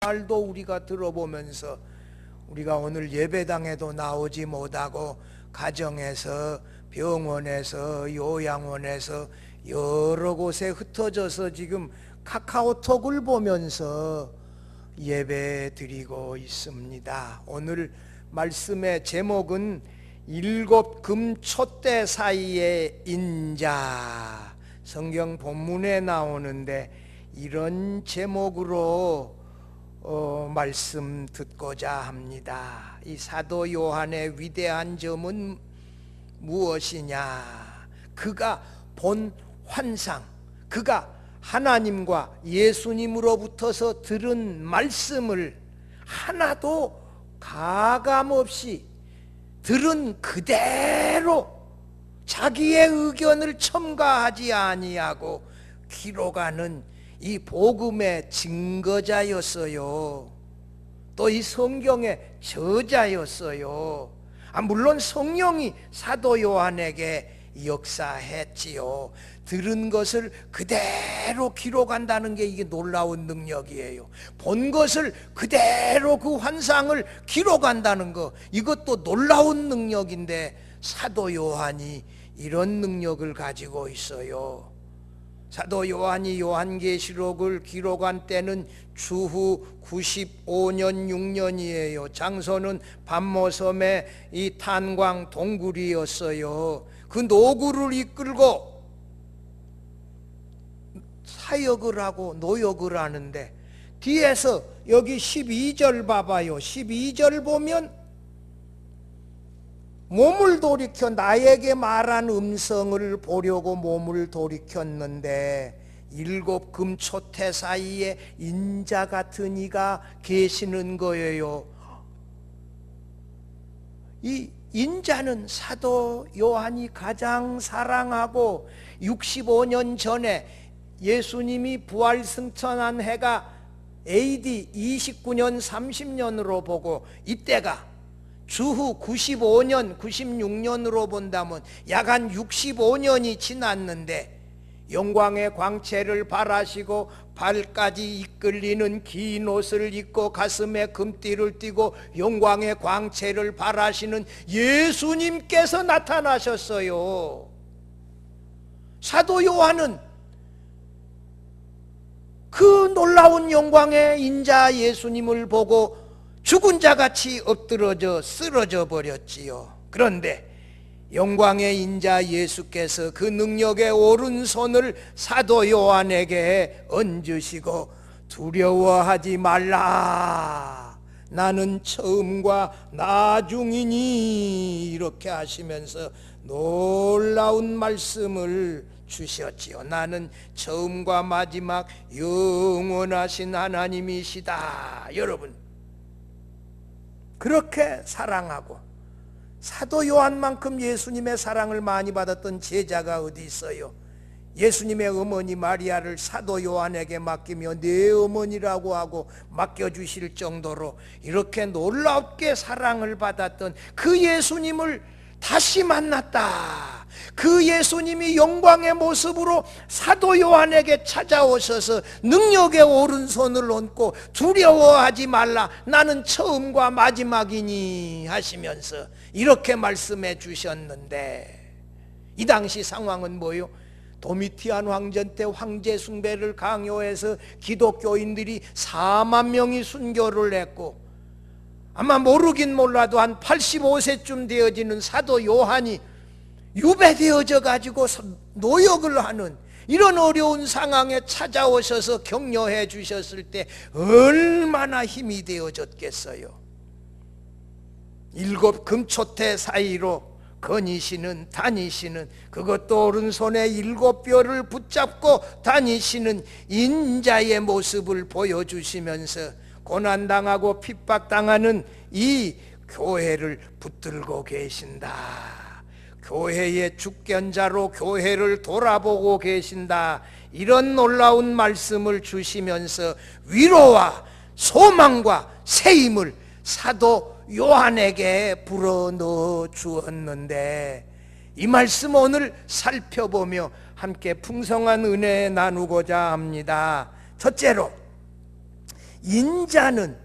말도 우리가 들어보면서 우리가 오늘 예배당에도 나오지 못하고 가정에서, 병원에서, 요양원에서 여러 곳에 흩어져서 지금 카카오톡을 보면서 예배 드리고 있습니다. 오늘 말씀의 제목은 일곱 금촛대 사이의 인자, 성경 본문에 나오는데 이런 제목으로 말씀 듣고자 합니다. 이 사도 요한의 위대한 점은 무엇이냐? 그가 본 환상, 그가 하나님과 예수님으로부터서 들은 말씀을 하나도 가감없이 들은 그대로 자기의 의견을 첨가하지 아니하고 기록하는 이 복음의 증거자였어요. 또 이 성경의 저자였어요. 물론 성령이 사도 요한에게 역사했지요. 들은 것을 그대로 기록한다는 게 이게 놀라운 능력이에요. 본 것을 그대로 그 환상을 기록한다는 거, 이것도 놀라운 능력인데 사도 요한이 이런 능력을 가지고 있어요. 사도 요한이 요한계시록을 기록한 때는 주후 95년 6년이에요. 장소는 반모섬의 이 탄광 동굴이었어요. 그 노구를 이끌고 사역을 하고 노역을 하는데, 뒤에서 여기 12절 봐봐요. 12절 보면 몸을 돌이켜 나에게 말한 음성을 보려고 몸을 돌이켰는데 일곱 금초대 사이에 인자 같은 이가 계시는 거예요. 이 인자는 사도 요한이 가장 사랑하고 65년 전에 예수님이 부활승천한 해가 AD 29년 30년으로 보고 이때가 주후 95년 96년으로 본다면 약 한 65년이 지났는데 영광의 광채를 발하시고 발까지 이끌리는 긴 옷을 입고 가슴에 금띠를 띠고 영광의 광채를 발하시는 예수님께서 나타나셨어요. 사도 요한은 그 놀라운 영광의 인자 예수님을 보고 죽은 자같이 엎드러져 쓰러져 버렸지요. 그런데 영광의 인자 예수께서 그 능력의 오른손을 사도 요한에게 얹으시고 두려워하지 말라, 나는 처음과 나중이니, 이렇게 하시면서 놀라운 말씀을 주셨지요. 나는 처음과 마지막 영원하신 하나님이시다. 여러분, 그렇게 사랑하고 사도 요한만큼 예수님의 사랑을 많이 받았던 제자가 어디 있어요? 예수님의 어머니 마리아를 사도 요한에게 맡기며 내 어머니라고 하고 맡겨주실 정도로 이렇게 놀랍게 사랑을 받았던 그 예수님을 다시 만났다. 그 예수님이 영광의 모습으로 사도 요한에게 찾아오셔서 능력의 오른손을 얹고 두려워하지 말라, 나는 처음과 마지막이니 하시면서 이렇게 말씀해 주셨는데, 이 당시 상황은 뭐요? 도미티안 황제 때 황제 숭배를 강요해서 기독교인들이 4만 명이 순교를 했고, 아마 모르긴 몰라도 한 85세쯤 되어지는 사도 요한이 유배되어져 가지고 노역을 하는 이런 어려운 상황에 찾아오셔서 격려해 주셨을 때 얼마나 힘이 되어졌겠어요. 일곱 금초대 사이로 거니시는, 다니시는, 그것도 오른손에 일곱 뼈를 붙잡고 다니시는 인자의 모습을 보여주시면서 고난당하고 핍박당하는 이 교회를 붙들고 계신다. 교회의 주권자로 교회를 돌아보고 계신다. 이런 놀라운 말씀을 주시면서 위로와 소망과 새 힘을 사도 요한에게 불어넣어 주었는데, 이 말씀 오늘 살펴보며 함께 풍성한 은혜 나누고자 합니다. 첫째로, 인자는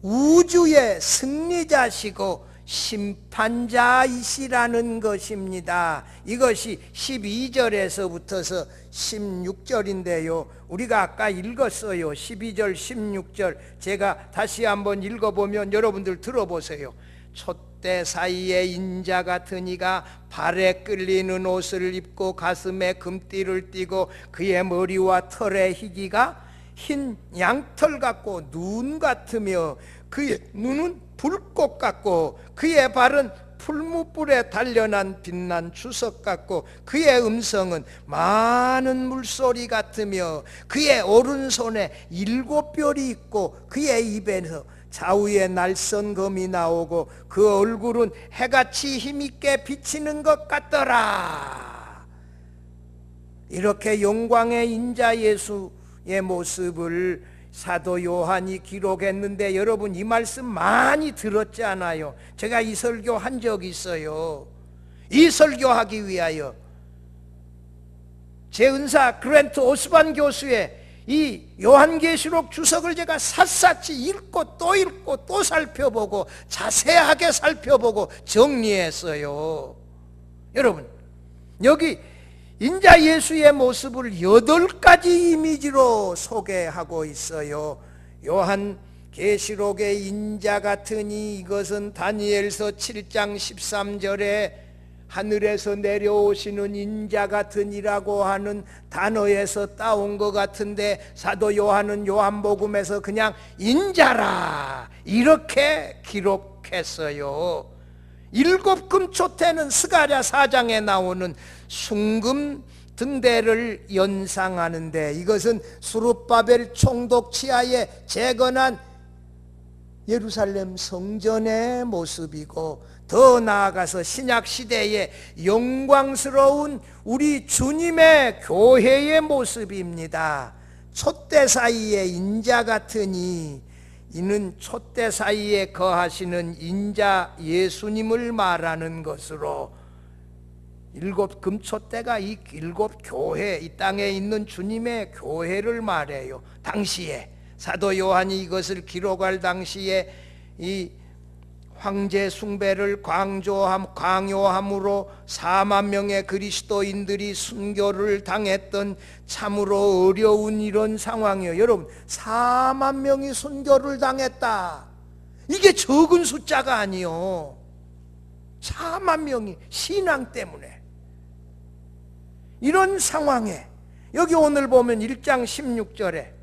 우주의 승리자시고 심판자이시라는 것입니다. 이것이 12절에서부터서 16절인데요. 우리가 아까 읽었어요. 12절, 16절. 제가 다시 한번 읽어보면 여러분들 들어보세요. 촛대 사이에 인자 같은 이가 발에 끌리는 옷을 입고 가슴에 금띠를 띠고 그의 머리와 털의 희기가 흰 양털 같고 눈 같으며 그의 눈은 불꽃 같고 그의 발은 풀무불에 단련한 빛난 주석 같고 그의 음성은 많은 물소리 같으며 그의 오른손에 7뼈리 있고 그의 입에서 좌우에 날선 검이 나오고 그 얼굴은 해같이 힘있게 비치는 것 같더라. 이렇게 영광의 인자 예수의 모습을 사도 요한이 기록했는데 여러분 이 말씀 많이 들었지 않아요? 제가 이 설교 한 적이 있어요. 이 설교하기 위하여 제 은사 그랜트 오스반 교수의 이 요한계시록 주석을 제가 샅샅이 읽고 또 살펴보고 자세하게 살펴보고 정리했어요. 여러분 여기 인자 예수의 모습을 8가지 이미지로 소개하고 있어요. 요한계시록의 인자 같으니 이것은 다니엘서 7장 13절에 하늘에서 내려오시는 인자 같으니라고 하는 단어에서 따온 것 같은데 사도 요한은 요한복음에서 그냥 인자라 이렇게 기록했어요. 7 금초대는 스가랴 4장에 나오는 순금 등대를 연상하는데 이것은 수룹바벨 총독 치하에 재건한 예루살렘 성전의 모습이고 더 나아가서 신약시대의 영광스러운 우리 주님의 교회의 모습입니다. 촛대 사이에 인자 같으니 이는 촛대 사이에 거하시는 인자 예수님을 말하는 것으로 7 금촛대가 이 7 교회, 이 땅에 있는 주님의 교회를 말해요. 당시에 사도 요한이 이것을 기록할 당시에 이 황제 숭배를 강요함으로 4만 명의 그리스도인들이 순교를 당했던 참으로 어려운 이런 상황이에요. 여러분 4만 명이 순교를 당했다. 이게 적은 숫자가 아니요. 4만 명이 신앙 때문에. 이런 상황에 여기 오늘 보면 1장 13절에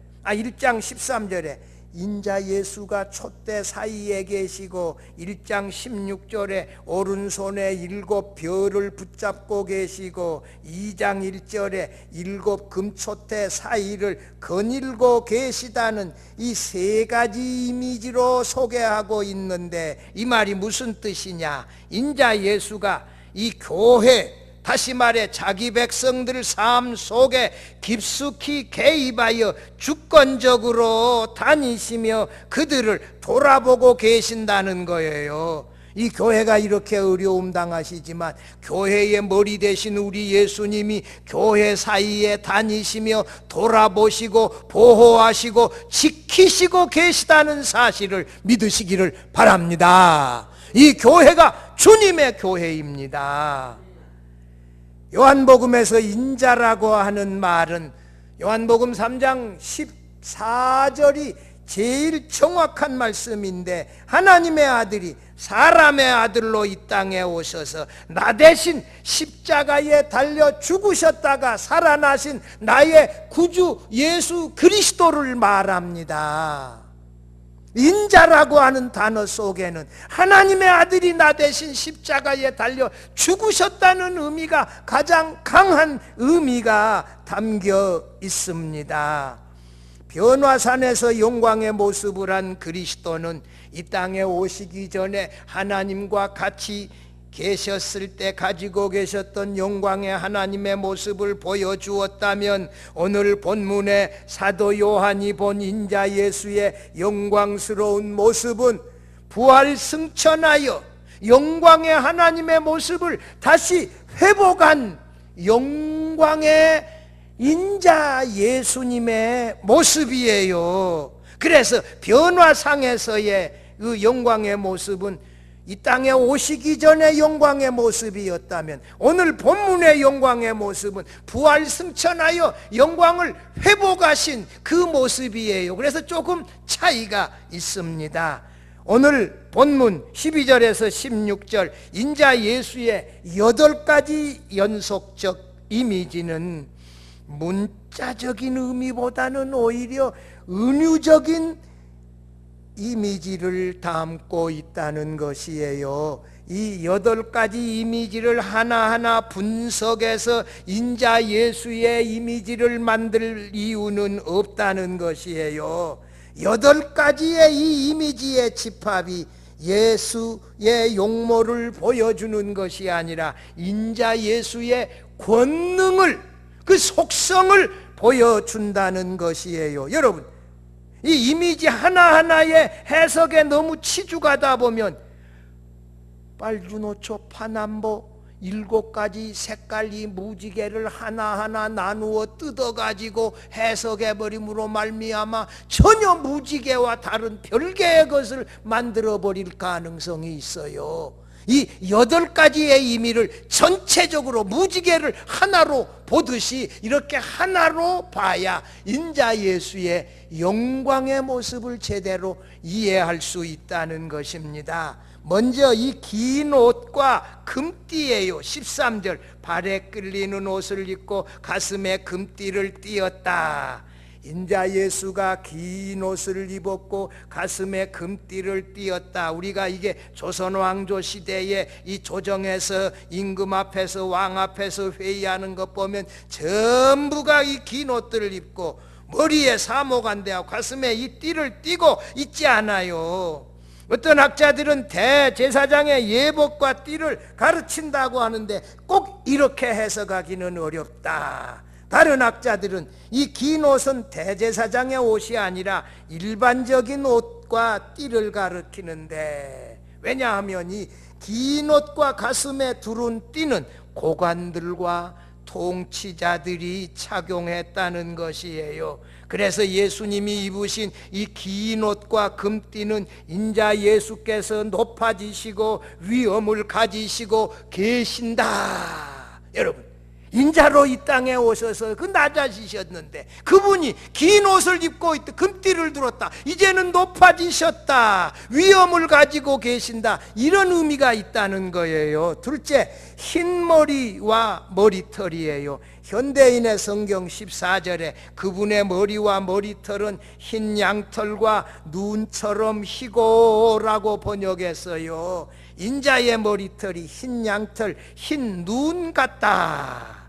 인자 예수가 촛대 사이에 계시고 1장 16절에 오른손에 7별을 붙잡고 계시고 2장 1절에 7 금촛대 사이를 거닐고 계시다는 이 3가지 이미지로 소개하고 있는데 이 말이 무슨 뜻이냐? 인자 예수가 이 교회 다시 말해 자기 백성들 삶 속에 깊숙이 개입하여 주권적으로 다니시며 그들을 돌아보고 계신다는 거예요. 이 교회가 이렇게 어려움 당하시지만 교회의 머리 되신 우리 예수님이 교회 사이에 다니시며 돌아보시고 보호하시고 지키시고 계시다는 사실을 믿으시기를 바랍니다. 이 교회가 주님의 교회입니다. 요한복음에서 인자라고 하는 말은 요한복음 3장 14절이 제일 정확한 말씀인데 하나님의 아들이 사람의 아들로 이 땅에 오셔서 나 대신 십자가에 달려 죽으셨다가 살아나신 나의 구주 예수 그리스도를 말합니다. 인자라고 하는 단어 속에는 하나님의 아들이 나 대신 십자가에 달려 죽으셨다는 의미가 가장 강한 의미가 담겨 있습니다. 변화산에서 영광의 모습을 한 그리스도는 이 땅에 오시기 전에 하나님과 같이 계셨을 때 가지고 계셨던 영광의 하나님의 모습을 보여주었다면 오늘 본문의 사도 요한이 본 인자 예수의 영광스러운 모습은 부활 승천하여 영광의 하나님의 모습을 다시 회복한 영광의 인자 예수님의 모습이에요. 그래서 변화상에서의 그 영광의 모습은 이 땅에 오시기 전의 영광의 모습이었다면, 오늘 본문의 영광의 모습은 부활 승천하여 영광을 회복하신 그 모습이에요. 그래서 조금 차이가 있습니다. 오늘 본문 12절에서 16절 인자 예수의 8가지 연속적 이미지는 문자적인 의미보다는 오히려 은유적인 이미지를 담고 있다는 것이에요. 이 8가지 이미지를 하나하나 분석해서 인자 예수의 이미지를 만들 이유는 없다는 것이에요. 8가지의 이 이미지의 집합이 예수의 용모를 보여주는 것이 아니라 인자 예수의 권능을, 그 속성을 보여준다는 것이에요. 여러분, 이 이미지 하나하나의 해석에 너무 치중하다 보면 빨주노초 파남보 7가지 색깔 이 무지개를 하나하나 나누어 뜯어가지고 해석해버림으로 말미암아 전혀 무지개와 다른 별개의 것을 만들어버릴 가능성이 있어요. 이 8가지의 의미를 전체적으로 무지개를 하나로 보듯이 이렇게 하나로 봐야 인자 예수의 영광의 모습을 제대로 이해할 수 있다는 것입니다. 먼저 이 긴 옷과 금띠예요. 13절 발에 끌리는 옷을 입고 가슴에 금띠를 띠었다. 인자 예수가 긴 옷을 입었고 가슴에 금띠를 띠었다. 우리가 이게 조선 왕조 시대에 이 조정에서 임금 앞에서 왕 앞에서 회의하는 것 보면 전부가 이 긴 옷들을 입고 머리에 사모간대하고 가슴에 이 띠를 띠고 있지 않아요. 어떤 학자들은 대제사장의 예복과 띠를 가르친다고 하는데 꼭 이렇게 해석하기는 어렵다. 다른 학자들은 이 긴 옷은 대제사장의 옷이 아니라 일반적인 옷과 띠를 가리키는데, 왜냐하면 이 긴 옷과 가슴에 두른 띠는 고관들과 통치자들이 착용했다는 것이에요. 그래서 예수님이 입으신 이 긴 옷과 금띠는 인자 예수께서 높아지시고 위엄을 가지시고 계신다. 여러분, 인자로 이 땅에 오셔서 그 낮아지셨는데 그분이 긴 옷을 입고 있다, 금띠를 들었다, 이제는 높아지셨다, 위엄을 가지고 계신다, 이런 의미가 있다는 거예요. 둘째, 흰머리와 머리털이에요. 현대인의 성경 14절에 그분의 머리와 머리털은 흰 양털과 눈처럼 희고라고 번역했어요. 인자의 머리털이 흰 양털, 흰 눈 같다.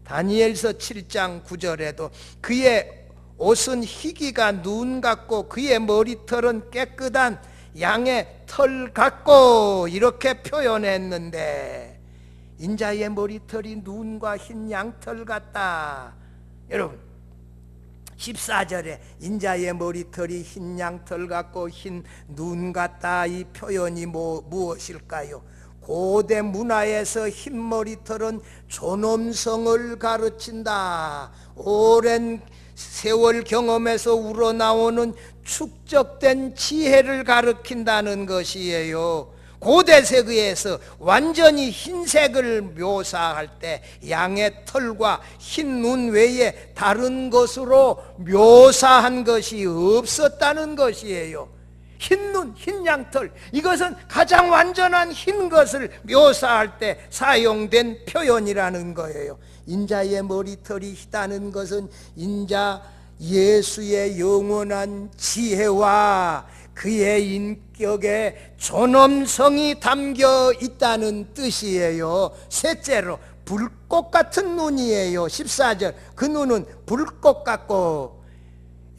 다니엘서 7장 9절에도 그의 옷은 희기가 눈 같고 그의 머리털은 깨끗한 양의 털 같고, 이렇게 표현했는데 인자의 머리털이 눈과 흰 양털 같다. 여러분, 14절에 인자의 머리털이 흰 양털 같고 흰 눈 같다, 이 표현이 무엇일까요? 고대 문화에서 흰 머리털은 존엄성을 가르친다. 오랜 세월 경험에서 우러나오는 축적된 지혜를 가르친다는 것이에요. 고대 세계에서 완전히 흰색을 묘사할 때 양의 털과 흰 눈 외에 다른 것으로 묘사한 것이 없었다는 것이에요. 흰 눈, 흰 양털, 이것은 가장 완전한 흰 것을 묘사할 때 사용된 표현이라는 거예요. 인자의 머리털이 희다는 것은 인자 예수의 영원한 지혜와 그의 인격에 존엄성이 담겨 있다는 뜻이에요. 셋째로 불꽃 같은 눈이에요. 14절 그 눈은 불꽃 같고,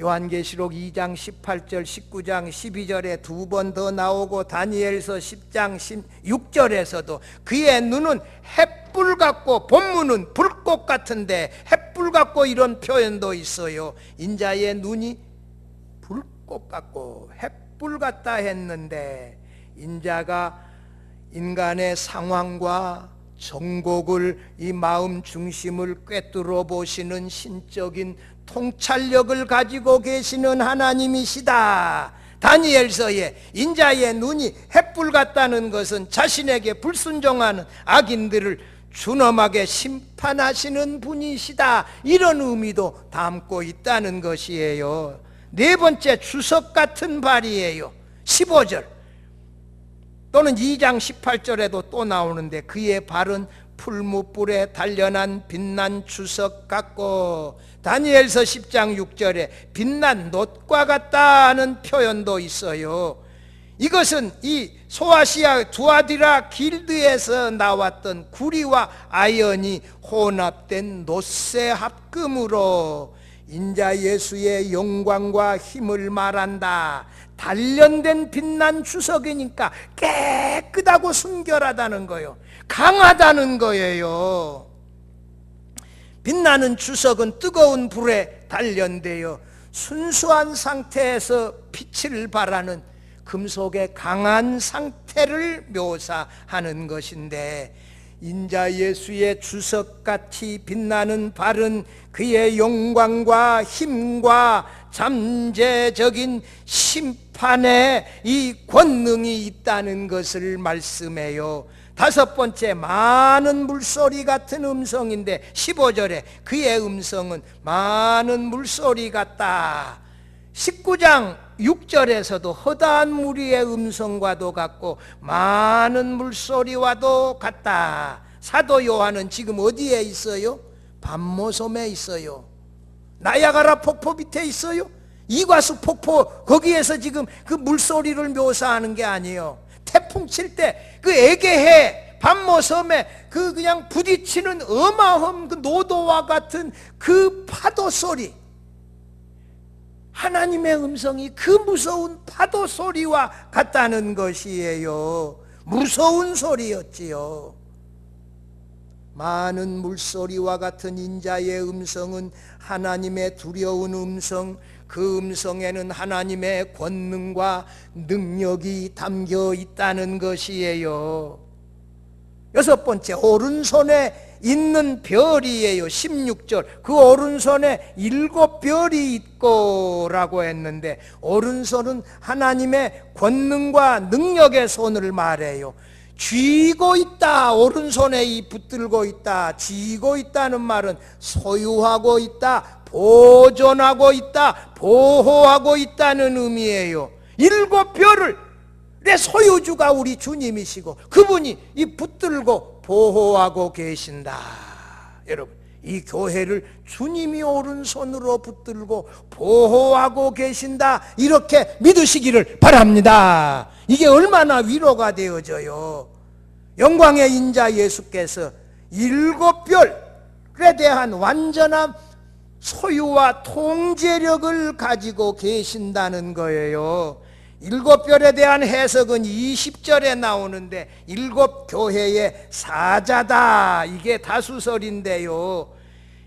요한계시록 2장 18절 19장 12절에 2번 더 나오고 다니엘서 10장 16절에서도 그의 눈은 햇불 같고, 본문은 불꽃 같은데 햇불 같고 이런 표현도 있어요. 인자의 눈이 불꽃 같고 햇불 같다 했는데, 인자가 인간의 상황과 정곡을 이 마음 중심을 꿰뚫어 보시는 신적인 통찰력을 가지고 계시는 하나님이시다. 다니엘서에 인자의 눈이 햇불 같다는 것은 자신에게 불순종하는 악인들을 준엄하게 심판하시는 분이시다, 이런 의미도 담고 있다는 것이에요. 네 번째, 주석 같은 발이에요. 15절 또는 2장 18절에도 또 나오는데, 그의 발은 풀무불에 단련한 빛난 주석 같고, 다니엘서 10장 6절에 빛난 놋과 같다는 표현도 있어요. 이것은 이 소아시아 두아디라 길드에서 나왔던 구리와 아연이 혼합된 놋의 합금으로 인자 예수의 영광과 힘을 말한다. 단련된 빛난 주석이니까 깨끗하고 순결하다는 거예요. 강하다는 거예요. 빛나는 주석은 뜨거운 불에 단련되어 순수한 상태에서 빛을 발하는 금속의 강한 상태를 묘사하는 것인데, 인자 예수의 주석같이 빛나는 발은 그의 영광과 힘과 잠재적인 심판의 이 권능이 있다는 것을 말씀해요. 다섯 번째, 많은 물소리 같은 음성인데 15절에 그의 음성은 많은 물소리 같다. 19장 6절에서도 허다한 무리의 음성과도 같고 많은 물소리와도 같다. 사도 요한은 지금 어디에 있어요? 반모섬에 있어요. 나야가라 폭포 밑에 있어요. 이과수 폭포 거기에서 지금 그 물소리를 묘사하는 게 아니에요. 태풍 칠 때 그 에게해 반모섬에 그 그냥 부딪히는 어마어마한 그 노도와 같은 그 파도 소리, 하나님의 음성이 그 무서운 파도 소리와 같다는 것이에요. 무서운 소리였지요. 많은 물소리와 같은 인자의 음성은 하나님의 두려운 음성, 그 음성에는 하나님의 권능과 능력이 담겨 있다는 것이에요. 여섯 번째, 오른손에 있는 별이에요. 16절 그 오른손에 7별이 있고 라고 했는데, 오른손은 하나님의 권능과 능력의 손을 말해요. 쥐고 있다, 오른손에 이 붙들고 있다. 쥐고 있다는 말은 소유하고 있다, 보존하고 있다, 보호하고 있다는 의미예요. 7별을 내 소유주가 우리 주님이시고 그분이 이 붙들고 보호하고 계신다. 여러분, 이 교회를 주님이 오른손으로 붙들고 보호하고 계신다, 이렇게 믿으시기를 바랍니다. 이게 얼마나 위로가 되어져요. 영광의 인자 예수께서 7별에 대한 완전한 소유와 통제력을 가지고 계신다는 거예요. 7별에 대한 해석은 20절에 나오는데, 7교회의 사자다, 이게 다수설인데요.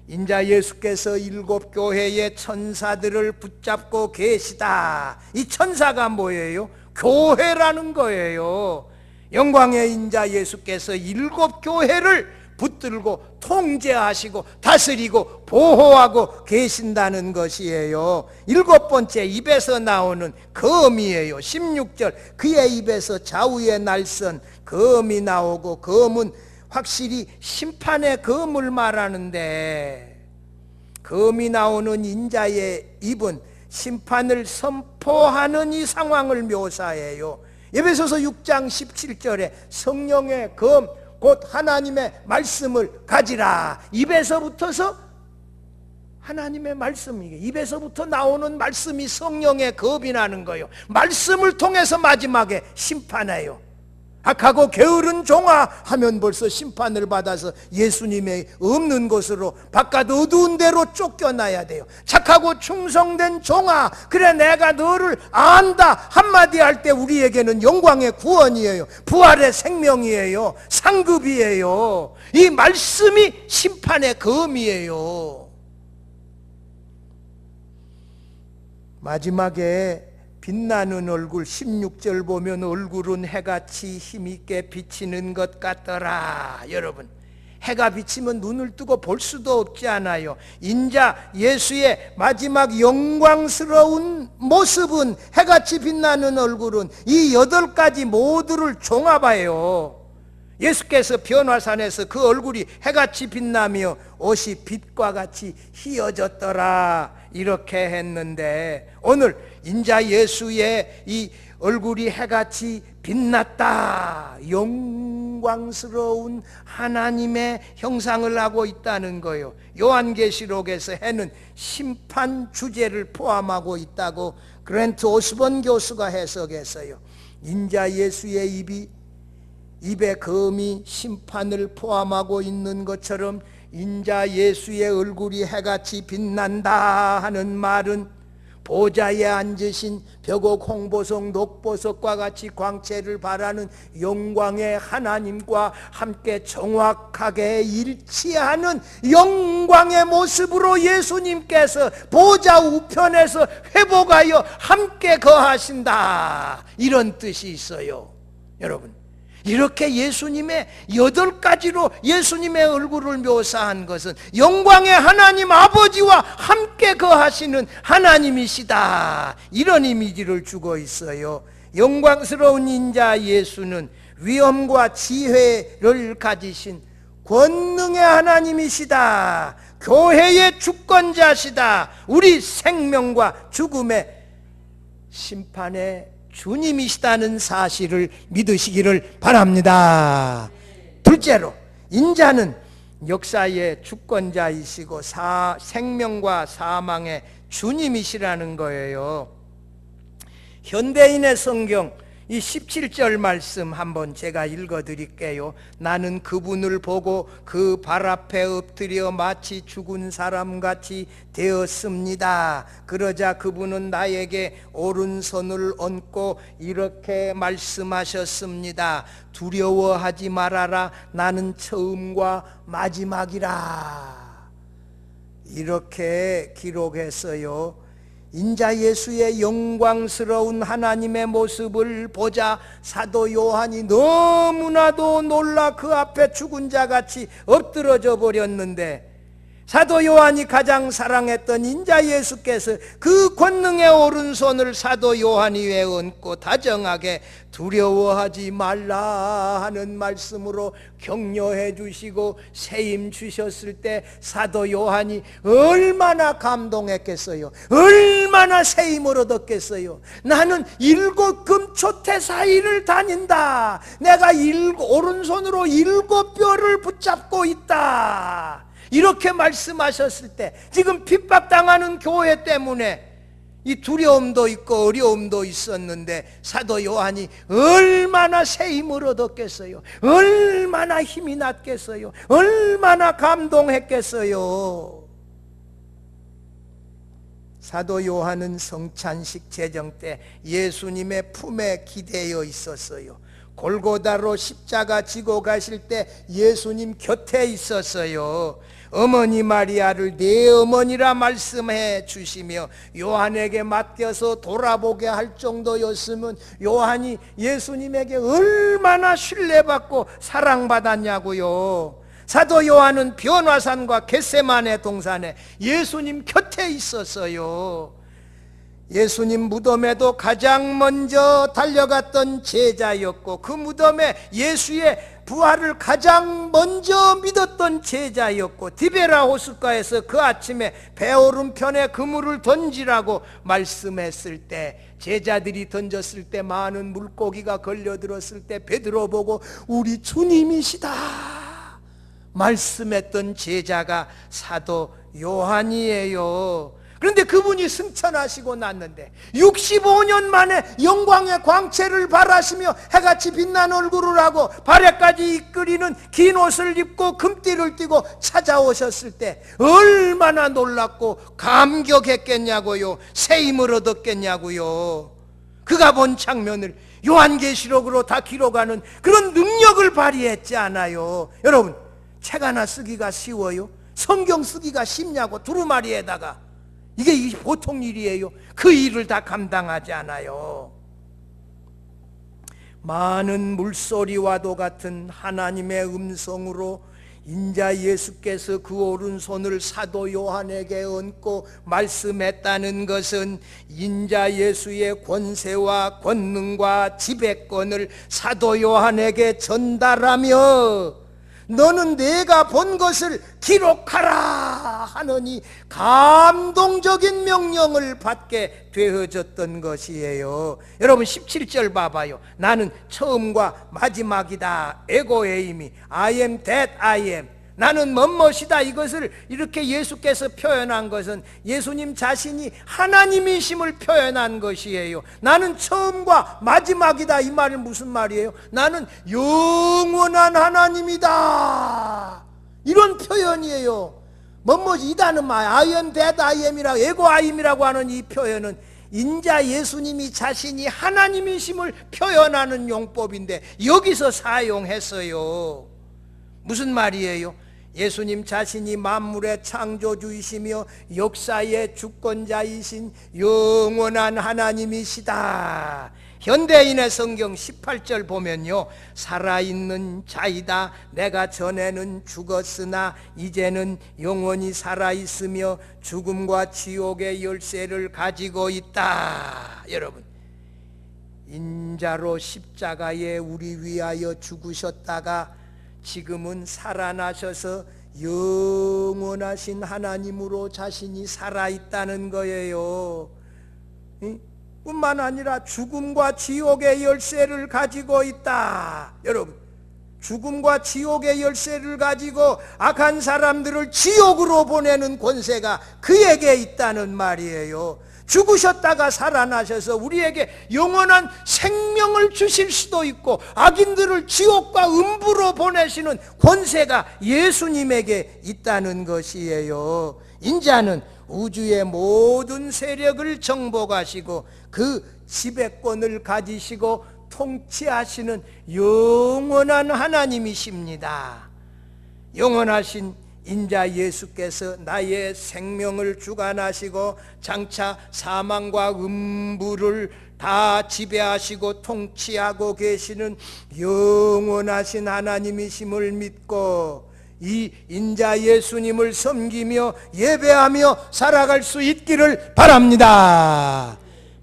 인자 예수께서 7교회의 천사들을 붙잡고 계시다. 이 천사가 뭐예요? 교회라는 거예요. 영광의 인자 예수께서 7교회를 붙들고 통제하시고 다스리고 보호하고 계신다는 것이에요. 7번째, 입에서 나오는 검이에요. 16절 그의 입에서 좌우의 날선 검이 나오고, 검은 확실히 심판의 검을 말하는데, 검이 나오는 인자의 입은 심판을 선포하는 이 상황을 묘사해요. 에베소서 6장 17절에 성령의 검 곧 하나님의 말씀을 가지라. 입에서부터서 하나님의 말씀이, 입에서부터 나오는 말씀이 성령의 검이라는 거예요. 말씀을 통해서 마지막에 심판해요. 악하고 게으른 종아 하면 벌써 심판을 받아서 예수님의 없는 곳으로 바깥 어두운 데로 쫓겨나야 돼요. 착하고 충성된 종아, 그래 내가 너를 안다 한마디 할 때 우리에게는 영광의 구원이에요. 부활의 생명이에요. 상급이에요. 이 말씀이 심판의 검이에요. 마지막에 빛나는 얼굴, 16절 보면 얼굴은 해같이 힘있게 비치는 것 같더라. 여러분, 해가 비치면 눈을 뜨고 볼 수도 없지 않아요. 인자 예수의 마지막 영광스러운 모습은, 해같이 빛나는 얼굴은 이 8가지 모두를 종합하여 예수께서 변화산에서 그 얼굴이 해같이 빛나며 옷이 빛과 같이 희어졌더라 이렇게 했는데, 오늘 인자 예수의 이 얼굴이 해같이 빛났다, 영광스러운 하나님의 형상을 하고 있다는 거예요. 요한계시록에서 해는 심판 주제를 포함하고 있다고 그랜트 오스본 교수가 해석했어요. 인자 예수의 입의 검이 심판을 포함하고 있는 것처럼 인자 예수의 얼굴이 해같이 빛난다 하는 말은 보좌에 앉으신 벽옥 홍보석 녹보석과 같이 광채를 발하는 영광의 하나님과 함께 정확하게 일치하는 영광의 모습으로 예수님께서 보좌 우편에서 회복하여 함께 거하신다, 이런 뜻이 있어요. 여러분, 이렇게 예수님의 8가지로 예수님의 얼굴을 묘사한 것은 영광의 하나님 아버지와 함께 거하시는 하나님이시다, 이런 이미지를 주고 있어요. 영광스러운 인자 예수는 위엄과 지혜를 가지신 권능의 하나님이시다, 교회의 주권자시다, 우리 생명과 죽음의 심판의 주님이시다는 사실을 믿으시기를 바랍니다. 둘째로, 인자는 역사의 주권자이시고 생명과 사망의 주님이시라는 거예요. 현대인의 성경 이 17절 말씀 한번 제가 읽어드릴게요. 나는 그분을 보고 그 발 앞에 엎드려 마치 죽은 사람같이 되었습니다. 그러자 그분은 나에게 오른손을 얹고 이렇게 말씀하셨습니다. 두려워하지 말아라, 나는 처음과 마지막이라. 이렇게 기록했어요. 인자 예수의 영광스러운 하나님의 모습을 보자 사도 요한이 너무나도 놀라 그 앞에 죽은 자같이 엎드러져 버렸는데, 사도 요한이 가장 사랑했던 인자 예수께서 그 권능의 오른손을 사도 요한 위에 얹고 다정하게 두려워하지 말라 하는 말씀으로 격려해 주시고 세임 주셨을 때 사도 요한이 얼마나 감동했겠어요. 얼마나 세임을 얻었겠어요. 나는 7금초태 사이를 다닌다, 내가 오른손으로 7뼈를 붙잡고 있다, 이렇게 말씀하셨을 때 지금 핍박당하는 교회 때문에 이 두려움도 있고 어려움도 있었는데 사도 요한이 얼마나 세임을 얻었겠어요. 얼마나 힘이 났겠어요. 얼마나 감동했겠어요. 사도 요한은 성찬식 제정 때 예수님의 품에 기대어 있었어요. 골고다로 십자가 지고 가실 때 예수님 곁에 있었어요. 어머니 마리아를 내 어머니라 말씀해 주시며 요한에게 맡겨서 돌아보게 할 정도였으면 요한이 예수님에게 얼마나 신뢰받고 사랑받았냐고요. 사도 요한은 변화산과 겟세마네 동산에 예수님 곁에 있었어요. 예수님 무덤에도 가장 먼저 달려갔던 제자였고 그 무덤에 예수의 부활을 가장 먼저 믿었던 제자였고, 디베라 호숫가에서 그 아침에 배오른편에 그물을 던지라고 말씀했을 때, 제자들이 던졌을 때 많은 물고기가 걸려들었을 때 베드로 보고 우리 주님이시다 말씀했던 제자가 사도 요한이에요. 그런데 그분이 승천하시고 났는데 65년 만에 영광의 광채를 발하시며 해같이 빛난 얼굴을 하고 발에까지 이끌이는 긴 옷을 입고 금띠를 띠고 찾아오셨을 때 얼마나 놀랍고 감격했겠냐고요. 세임을 얻었겠냐고요. 그가 본 장면을 요한계시록으로 다 기록하는 그런 능력을 발휘했지 않아요. 여러분, 책 하나 쓰기가 쉬워요? 성경 쓰기가 쉽냐고, 두루마리에다가. 이게 보통 일이에요. 그 일을 다 감당하지 않아요. 많은 물소리와도 같은 하나님의 음성으로 인자 예수께서 그 오른손을 사도 요한에게 얹고 말씀했다는 것은 인자 예수의 권세와 권능과 지배권을 사도 요한에게 전달하며 너는 내가 본 것을 기록하라 하느니 감동적인 명령을 받게 되어졌던 것이에요. 여러분 17절 봐봐요. 나는 처음과 마지막이다. 에고에이미 I am that I am. 나는 뭐뭇이다. 이것을 이렇게 예수께서 표현한 것은 예수님 자신이 하나님이심을 표현한 것이에요. 나는 처음과 마지막이다. 이 말은 무슨 말이에요? 나는 영원한 하나님이다. 이런 표현이에요. 뭐뭇이다는 말, I am that I am이라고, 에고 I am이라고 하는 이 표현은 인자 예수님이 자신이 하나님이심을 표현하는 용법인데 여기서 사용했어요. 무슨 말이에요? 예수님 자신이 만물의 창조주이시며 역사의 주권자이신 영원한 하나님이시다. 현대인의 성경 18절 보면요, 살아있는 자이다. 내가 전에는 죽었으나 이제는 영원히 살아있으며 죽음과 지옥의 열쇠를 가지고 있다. 여러분, 인자로 십자가에 우리 위하여 죽으셨다가 지금은 살아나셔서 영원하신 하나님으로 자신이 살아있다는 거예요. 뿐만 아니라 죽음과 지옥의 열쇠를 가지고 있다. 여러분, 죽음과 지옥의 열쇠를 가지고 악한 사람들을 지옥으로 보내는 권세가 그에게 있다는 말이에요. 죽으셨다가 살아나셔서 우리에게 영원한 생명을 주실 수도 있고 악인들을 지옥과 음부로 보내시는 권세가 예수님에게 있다는 것이에요. 인자는 우주의 모든 세력을 정복하시고 그 지배권을 가지시고 통치하시는 영원한 하나님이십니다. 영원하신 인자 예수께서 나의 생명을 주관하시고 장차 사망과 음부를 다 지배하시고 통치하고 계시는 영원하신 하나님이심을 믿고 이 인자 예수님을 섬기며 예배하며 살아갈 수 있기를 바랍니다.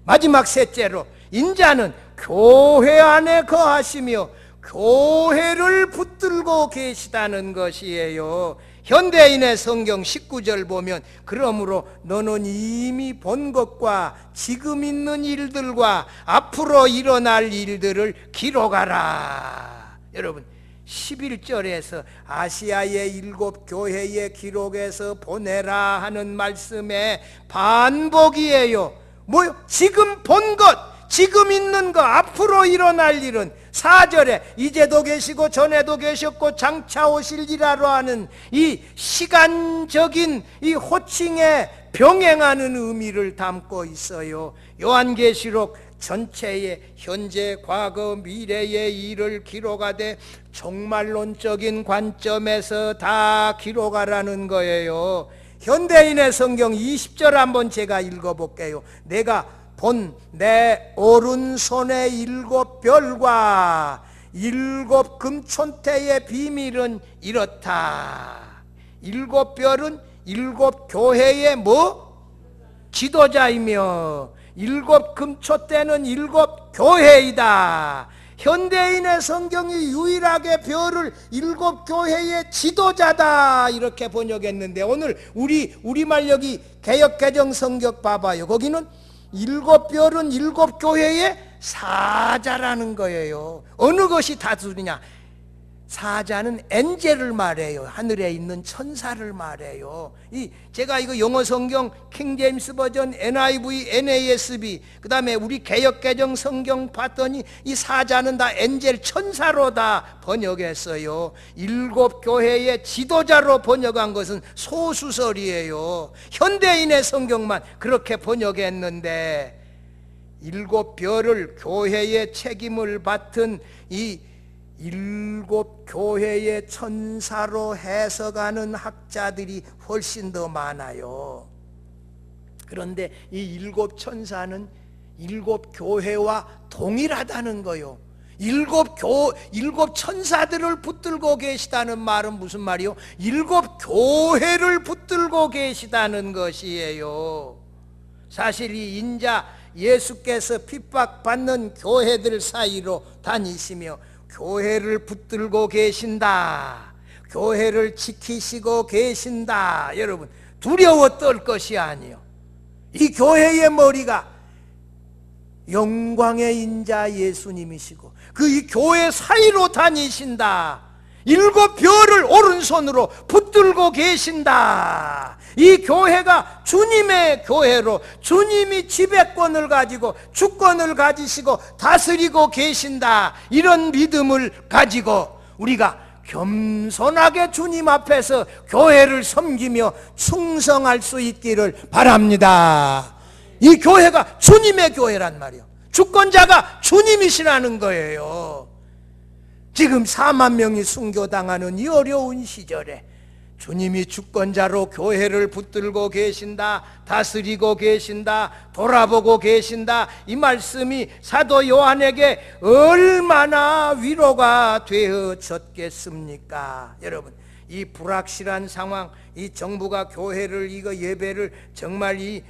마지막 셋째로, 인자는 교회 안에 거하시며 교회를 붙들고 계시다는 것이에요. 현대인의 성경 19절 보면 그러므로 너는 이미 본 것과 지금 있는 일들과 앞으로 일어날 일들을 기록하라. 여러분 11절에서 아시아의 7 교회의 기록에서 보내라 하는 말씀의 반복이에요. 뭐요? 지금 본 것, 지금 있는 것, 앞으로 일어날 일은 4절에 이제도 계시고 전에도 계셨고 장차 오실이라로 하는 이 시간적인 이 호칭에 병행하는 의미를 담고 있어요. 요한계시록 전체의 현재, 과거, 미래의 일을 기록하되 종말론적인 관점에서 다 기록하라는 거예요. 현대인의 성경 20절 한번 제가 읽어볼게요. 내가 본 내 오른손의 7 별과 7 금촌태의 비밀은 이렇다. 7 별은 7 교회의 지도자이며 7 금초대는 7 교회이다. 현대인의 성경이 유일하게 별을 7 교회의 지도자다 이렇게 번역했는데 오늘 우리말 여기 개역개정 성경 봐봐요. 거기는 7 별은 7 교회의 사자라는 거예요. 어느 것이 다수냐? 사자는 엔젤을 말해요. 하늘에 있는 천사를 말해요. 제가 이거 영어 성경 킹제임스 버전, NIV, NASB, 그 다음에 우리 개역개정 성경 봤더니 이 사자는 다 엔젤, 천사로 다 번역했어요. 7 교회의 지도자로 번역한 것은 소수설이에요. 현대인의 성경만 그렇게 번역했는데 7 별을 교회의 책임을 맡은 이 7 교회의 천사로 해석하는 학자들이 훨씬 더 많아요. 그런데 이 7 천사는 7 교회와 동일하다는 거요. 일곱 천사들을 붙들고 계시다는 말은 무슨 말이요? 일곱 교회를 붙들고 계시다는 것이에요. 사실 이 인자 예수께서 핍박받는 교회들 사이로 다니시며 교회를 붙들고 계신다, 교회를 지키시고 계신다. 여러분, 두려워 떨 것이 아니요, 이 교회의 머리가 영광의 인자 예수님이시고 그 이 교회 사이로 다니신다. 일곱 별을 오른손으로 붙들고 계신다. 이 교회가 주님의 교회로 주님이 지배권을 가지고 주권을 가지시고 다스리고 계신다. 이런 믿음을 가지고 우리가 겸손하게 주님 앞에서 교회를 섬기며 충성할 수 있기를 바랍니다. 이 교회가 주님의 교회란 말이에요. 주권자가 주님이시라는 거예요. 지금 4만 명이 순교당하는 이 어려운 시절에 주님이 주권자로 교회를 붙들고 계신다, 다스리고 계신다, 돌아보고 계신다. 이 말씀이 사도 요한에게 얼마나 위로가 되어졌겠습니까? 여러분, 이 불확실한 상황, 이 정부가 교회를 예배를 정말 이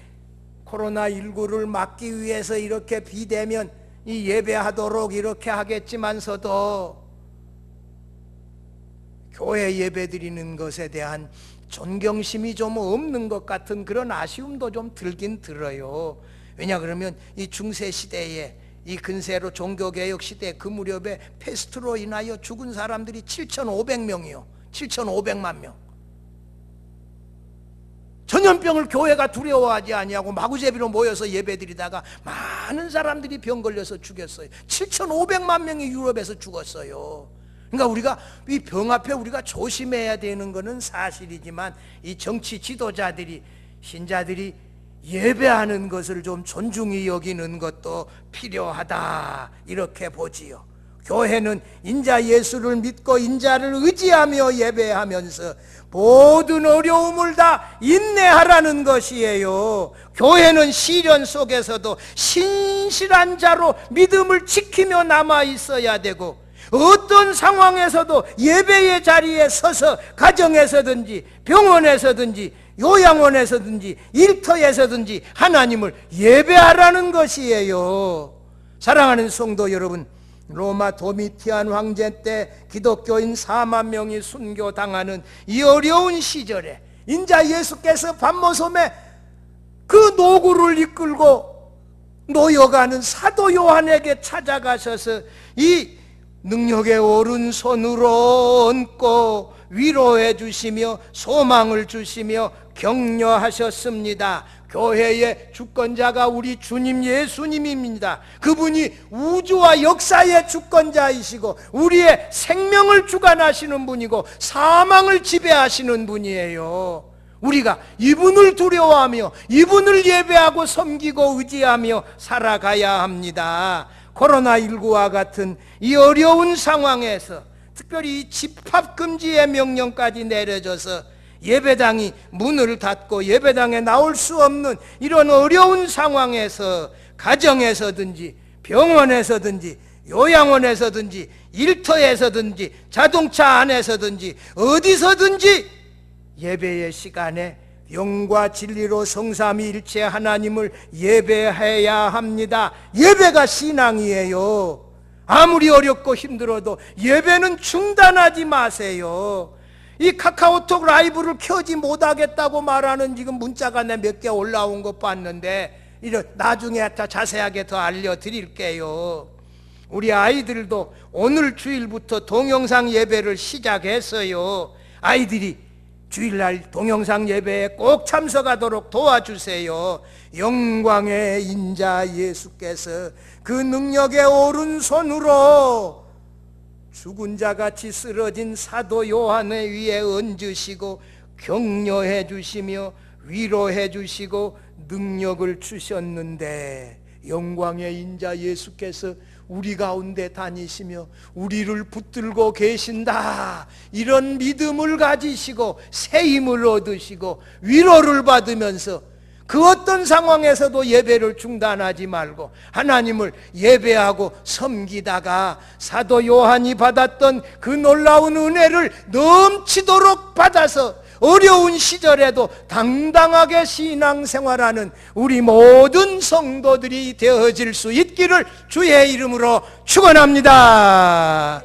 코로나19를 막기 위해서 이렇게 비대면 이 예배하도록 이렇게 하겠지만서도 교회 예배 드리는 것에 대한 존경심이 좀 없는 것 같은 그런 아쉬움도 좀 들긴 들어요. 왜냐 그러면 이 중세 시대에 이 근세로 종교개혁 시대 그 무렵에 패스트로 인하여 죽은 사람들이 7,500명이요 7,500만 명. 전염병을 교회가 두려워하지 아니하고 마구제비로 모여서 예배드리다가 많은 사람들이 병 걸려서 죽였어요. 7,500만 명이 유럽에서 죽었어요. 그러니까 우리가 이 병 앞에 우리가 조심해야 되는 것은 사실이지만 이 정치 지도자들이, 신자들이 예배하는 것을 좀 존중히 여기는 것도 필요하다, 이렇게 보지요. 교회는 인자 예수를 믿고 인자를 의지하며 예배하면서 모든 어려움을 다 인내하라는 것이에요. 교회는 시련 속에서도 신실한 자로 믿음을 지키며 남아 있어야 되고, 어떤 상황에서도 예배의 자리에 서서 가정에서든지 병원에서든지 요양원에서든지 일터에서든지 하나님을 예배하라는 것이에요. 사랑하는 성도 여러분, 로마 도미티안 황제 때 기독교인 4만 명이 순교당하는 이 어려운 시절에 인자 예수께서 밤모섬에 그 노구를 이끌고 노여가는 사도 요한에게 찾아가셔서 이 능력의 오른손으로 얹고 위로해 주시며 소망을 주시며 격려하셨습니다. 교회의 주권자가 우리 주님 예수님입니다. 그분이 우주와 역사의 주권자이시고 우리의 생명을 주관하시는 분이고 사망을 지배하시는 분이에요. 우리가 이분을 두려워하며 이분을 예배하고 섬기고 의지하며 살아가야 합니다. 코로나19와 같은 이 어려운 상황에서 특별히 이 집합금지의 명령까지 내려져서 예배당이 문을 닫고 예배당에 나올 수 없는 이런 어려운 상황에서 가정에서든지 병원에서든지 요양원에서든지 일터에서든지 자동차 안에서든지 어디서든지 예배의 시간에 영과 진리로 성삼위일체 하나님을 예배해야 합니다. 예배가 신앙이에요. 아무리 어렵고 힘들어도 예배는 중단하지 마세요. 이 카카오톡 라이브를 켜지 못하겠다고 말하는 지금 문자가 내 몇 개 올라온 거 봤는데 나중에 자세하게 더 알려드릴게요. 우리 아이들도 오늘 주일부터 동영상 예배를 시작했어요. 아이들이 주일날 동영상 예배에 꼭 참석하도록 도와주세요. 영광의 인자 예수께서 그 능력의 오른손으로 죽은 자같이 쓰러진 사도 요한의 위에 얹으시고 격려해 주시며 위로해 주시고 능력을 주셨는데, 영광의 인자 예수께서 우리 가운데 다니시며 우리를 붙들고 계신다, 이런 믿음을 가지시고 새 힘을 얻으시고 위로를 받으면서 그 어떤 상황에서도 예배를 중단하지 말고 하나님을 예배하고 섬기다가 사도 요한이 받았던 그 놀라운 은혜를 넘치도록 받아서 어려운 시절에도 당당하게 신앙생활하는 우리 모든 성도들이 되어질 수 있기를 주의 이름으로 축원합니다.